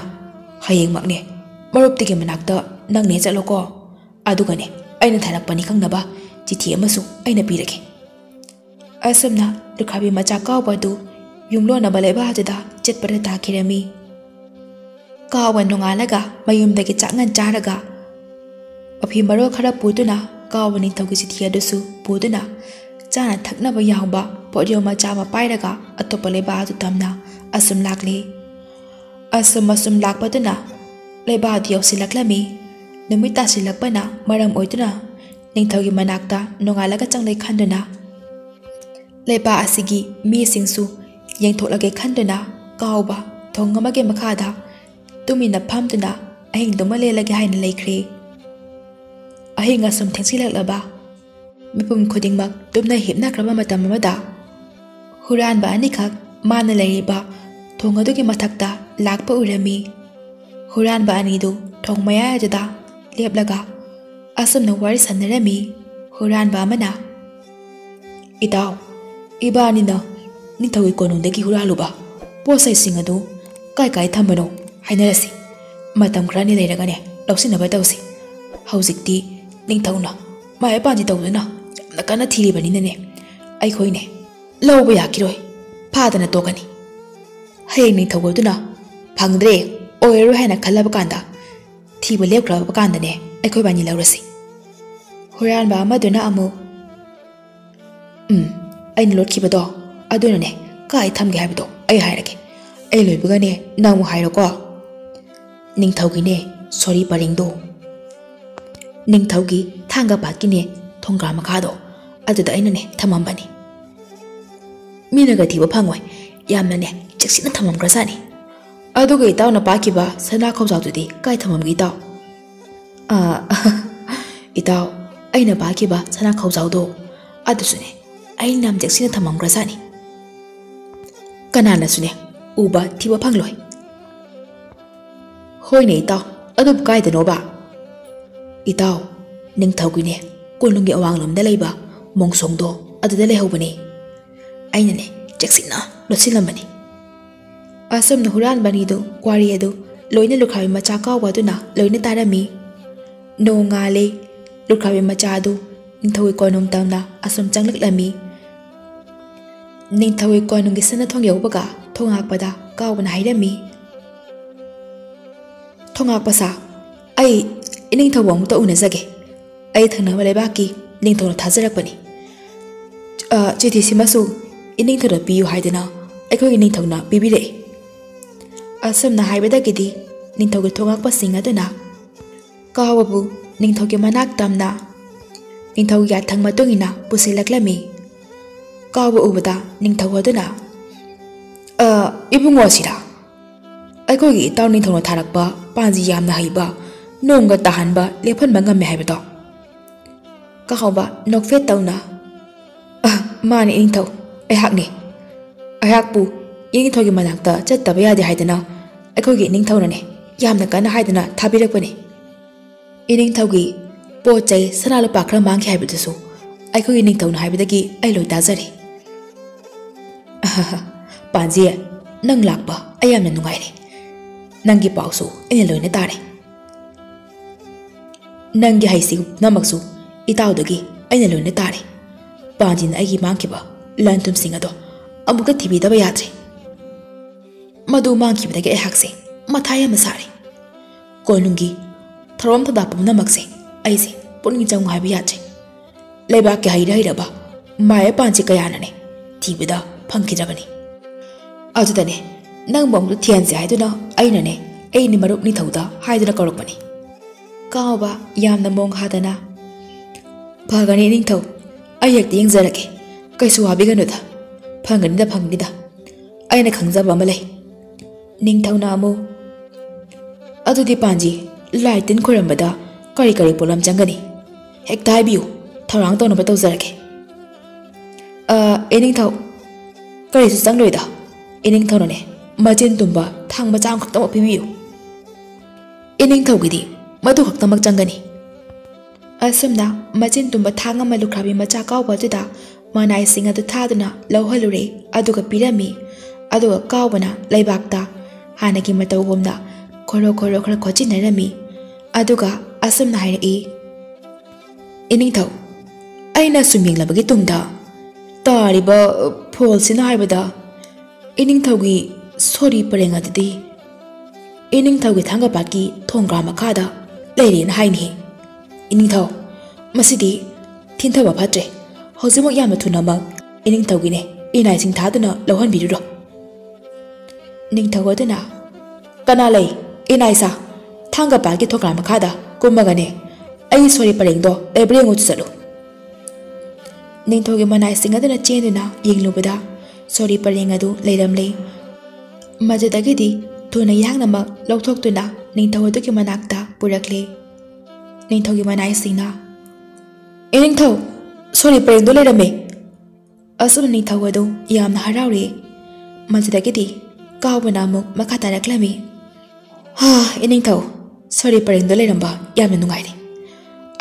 ꯍꯌꯦꯡꯃꯛꯅꯦ ꯃꯔꯨꯞꯇꯨꯒꯤ ꯃꯅꯥꯛꯇ ꯅꯪꯅꯦ ꯆꯠꯂꯣꯀꯣ꯫ ꯑꯗꯨꯒꯅꯦ ꯑꯩꯅ ꯊꯥꯔꯛꯄꯅꯤ ꯈꯪꯅꯕ ꯆꯤꯊꯤ ꯑꯃꯁꯨ ꯑꯩꯅ ꯄꯤꯔꯒꯦ"꯫ ꯑꯁꯨꯝꯅ ꯂꯨꯈ꯭ꯔꯥꯕꯤ ꯃꯆꯥ ꯀꯥꯎꯕ ꯑꯗꯨ ꯌꯨꯝꯂꯣꯟꯅꯕ ꯂꯩꯕꯥꯛ ꯑꯗꯨꯗ ꯆꯠꯄꯗ ꯇꯥꯈꯤꯔꯝꯃꯤ꯫ ꯀꯥꯎꯕ ꯅꯣꯡꯉꯥꯜꯂꯒ ꯃꯌꯨꯝꯗꯒꯤ ꯆꯥꯛꯉꯟ ꯆꯥꯔꯒ ꯃꯐꯤ ꯃꯔꯣꯜ ꯈꯔ ꯄꯨꯗꯨꯅ ꯀꯥꯎꯕ ꯅꯤꯡꯊꯧꯒꯤ ꯆꯤꯊꯤ ꯑꯗꯨꯁꯨ ꯄꯨꯗꯨꯅ ꯆꯥꯅ ꯊꯛꯅꯕ ꯌꯥꯎꯕ ꯄꯣꯠꯌꯣꯝ ꯃꯆꯥ ꯑꯃ ꯄꯥꯏꯔꯒ ꯑꯇꯣꯞꯄ ꯂꯩꯕꯥꯛ ꯑꯗꯨ ꯇꯝꯅ ꯑꯁꯨꯝ ꯂꯥꯛꯂꯤ꯫ ꯑꯁꯨꯝ ꯂꯥꯛꯄꯗꯨꯅ ꯂꯩꯕꯥꯛ ꯑꯗꯨ ꯌꯧꯁꯤꯜꯂꯛꯂꯝꯃꯤ꯫ ꯅꯨꯃꯤꯠ ꯇꯥꯁꯤꯜꯂꯛꯄꯅ ꯃꯔꯝ ꯑꯣꯏꯗꯨꯅ ꯅꯤꯡꯊꯧꯒꯤ ꯃꯅꯥꯛꯇ ꯅꯣꯡꯉꯥꯜꯂꯒ ꯆꯪꯂꯩ ꯈꯟꯗꯨꯅ ꯂꯩꯕꯥꯛ ꯑꯁꯤꯒꯤ ꯃꯤꯁꯤꯡꯁꯨ ꯌꯦꯡꯊꯣꯛꯂꯒꯦ ꯈꯟꯗꯨꯅ ꯀꯥꯎꯕ ꯊꯣꯡ ꯑꯃꯒꯤ ꯃꯈꯥꯗ ꯇꯨꯃꯤꯟꯅ ꯐꯝꯗꯨꯅ ꯑꯍꯤꯡꯗꯨꯃ ꯂꯦꯜꯂꯒꯦ ꯍꯥꯏꯅ ꯂꯩꯈ꯭ꯔꯦ꯫ ꯑꯍꯤꯡ ꯑꯁꯨꯝ ꯊꯦꯡꯖꯤꯜꯂꯛꯂꯕ ꯃꯤꯄꯨꯝ ꯈꯨꯗꯤꯡꯃꯛ ꯇꯨꯝꯅ ꯍꯤꯞꯅꯈ꯭ꯔꯕ ꯃꯇꯝ ꯑꯃꯗ ꯍꯨꯔꯥꯟꯕ ꯑꯅꯤꯈꯛ ꯃꯥꯅ ꯂꯩꯔꯤꯕ ꯊꯣꯡ ꯑꯗꯨꯒꯤ ꯃꯊꯛꯇ ꯂꯥꯛꯄ ꯎꯔꯝꯃꯤ꯫ ꯍꯨꯔꯥꯟꯕ ꯑꯅꯤꯗꯨ ꯊꯣꯡ ꯃꯌꯥꯏ ꯑꯗꯨꯗ ꯂꯦꯞꯂꯒ ꯑꯁꯨꯝꯅ ꯋꯥꯔꯤ ꯁꯥꯟꯅꯔꯝꯃꯤ꯫ ꯍꯨꯔꯥꯟꯕ ꯑꯃꯅ: Itaw, ibanina ningthaugi konungdagi huraluba posai sing adu kai kai thambano hainarasi matam khrani leiragane lawsinaba tawsi haujikti ningthauna mai paji tawduna yamna kana thiribani ne ai khoine lawba yakiroi phadana tokani hayeng ningthaugoduna phangdre oiru haina khalaba kanda thiba lepkraba kanda ne ai khoi bani lawrasi horan ba amaduna amu ai lot khibado aduna ne kai thamge habdo ai hairage ai loibuga ne namu hairako ningthaugi ne sorry paringdo ningthaugi thanga bakki ne thongra makhado aduda aina ne thamambani minaga thiba phangoi yamna ne cheksina thamam grasani aduga itaw na pakiba sana khawjawdudi kai thamamgi itaw itaw aina pakiba sana khawjawdo adusune ai nam cheksina thamam grasani kanana sune uba thiba phangloi hoine itaw adub kai denoba itaw ningthaugi ne kolungi awanglamda leiba mongsongdo aduda lehobani aina ne cheksina lotsilambani asam na huran bani do kwari edu loina lukhawi macha kawa duna loina tarami no ngale lukhawi macha du ningthawi konum tamna asam changlak-lami ningthawi konungi sana thong yaubaga thongakpada kawbana hairami thongakpasa ai ningthaw amuta unazage ai thangna balebaki ningthaw na thajarakpani chithi simasu ningthaw piyu haidana aikhogi ningthaw na bibire asam na haibadagidi ningthawgi thongakpasing aduna kawabu ningthawgi manak tamna ningthawgi athang matungina pusilaklami kawa ubada ningthaw aduna ibungo sira aikhogi itaw ningthaw na tharakpa panji yamna haiba nonga tahanba lephanba ngame haibado kahawba nokfe tawna mani ningthaw aihakni aihakpu ningthawgi manakta chattaba yade haidana aikhogi ningthawna ne yamna kana haidana thabirakpani ningthawgi pochai sanalu pakra mangki haibidusu aikhogi ningthawna haibidagi ai loi tajari panji nang lakpa ayamna nungaire nangi pausu ene loina tare nangi haisi namaksu itawdagi aina loina tare panjin aigi mangkiba lantum singado amuka thibidaba yadre madu mangkibadagi aihakse mathaya masare konungi tharom thadapum namakse aise puning jangu habi yadre leba ke haira hairaba maya panji kayanane thibida phangkijabani adudane nang bomdu thianse haiduna ainane aini marup ni thauda haiduna korokpani kawa yamna mong hadana phagani ningthau ayak ting zarake kaisu habiganuda phangani da phangnida aina khangjaba amalai ningthau na amu adudi panji laitin khorambada kari kari polam changani hekta haibiu thorang tawna batau zarake ningthau kari su changloida ningthau ne majin tumba thang macham khaktam pibiu ningthau gidi madu khaktamak changani asumna majin tumba thang ama lukhabi macha kawba juda manai singa du thaduna lohhalure aduga pirami aduga kawbana laibakta hanagi matau gomna khoro khoro khara khochinarami aduga asumna hairi ningthau aina sumyinglabagi tungda tariba pholsina haibada ningthaugi sori parenga didi ningthaugi thanga baki thongra makhada leirina haini ningthau masidi thinthaba phatre hojimo yamna thunama ningthaugi ne inai sing thaduna lohan biruro ningthau aduna kana lei inai sa thanga baki thongra makhada kumagane ai sori parengdo ebrengo chalu ningthaugi manai sing aduna chenduna yenglubada sori parenga du leiramle majadagidi thuna yangnama lawthoktuna ningthau adugi manakta purakle ningthaugi manai singna ningthau sori parengdo leirame asuna ningthau adu yamna haraure majadagidi kawbana amuk makha taraklami ningthau sori parengdo leiramba yamna nungaire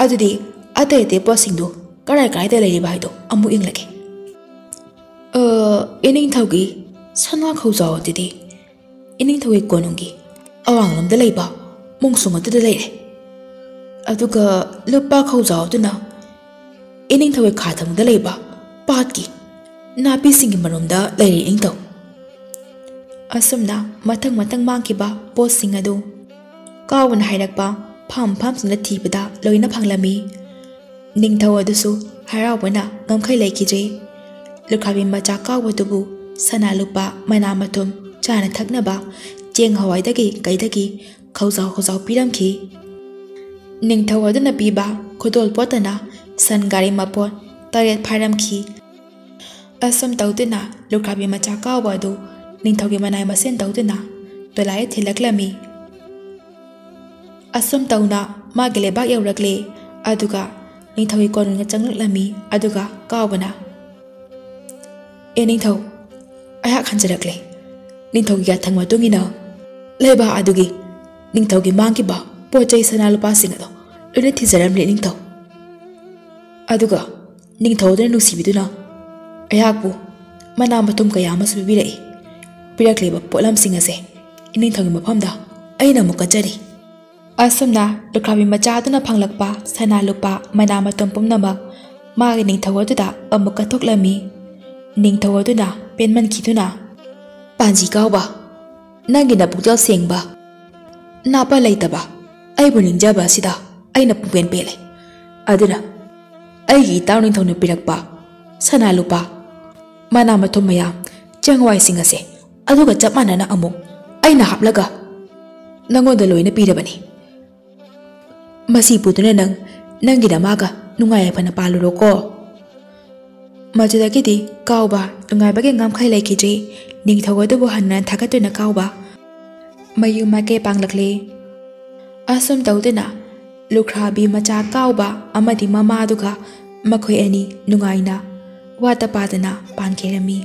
adudi ate ate posingdu karai karai da leiriba haido amu inglage Ining thaugi sanwa khawjaw didi ining thaugi konungi awang lamda leiba mungsunga dida leire aduga lupa khawjaw duna ining thaugi khathangda leiba patki napi singi marumda leire ining thau asumna mathang mangkiba posting adu kawan hairakba pham singna thibada loina phanglami ningthau adusu harawana ngamkhai leikije lukhabi macha kawadubu sana lupa mana matum chana thaknaba cheng hawaidagi kaidagi khawjaw piramki ningthau aduna piba khodol potana san gari mapon taret pharamki asam tawduna lukhabi macha kawadu ningthaugi manai masen tawduna tolai thilaklami asam tawna magele bak yaurakle aduga ningthaugi konunga changlami aduga kawbana ningthau aya khanjarakle ningthaugi ga thangma tungina leba adugi ningthaugi mangkiba pochai sana lupa singado lune thijaramle ningthau aduga ningthaude nusibiduna ayakbu mana matum kaya masu bibirai pirakleba polam singase ningthaugi mafamda aina mukajari asumna lukhabi machaduna phanglakpa sana lupa mana matum pumnamak magi ningthau aduda amuka thoklami ningthau aduna penman khiduna panji kawba nangi na pukjal sengba napa leitaba aibu ningjaba sida aina pumpen pele aduna aigi taw ningthau na pirakpa sana lupa mana matum maya changwai singase aduga chap manana amuk aina haplaga nangoda loina pirabani masi putuna nangi da maga nungaya phana paluro ko majudagidi kawba nungaibage ngamkhai leikije ningthau adubu hanna thakatuna kawba mayu make panglakle asum tawduna lukhabi macha kawba amadi mama aduga makhoi ani nungaina wata padana pankerami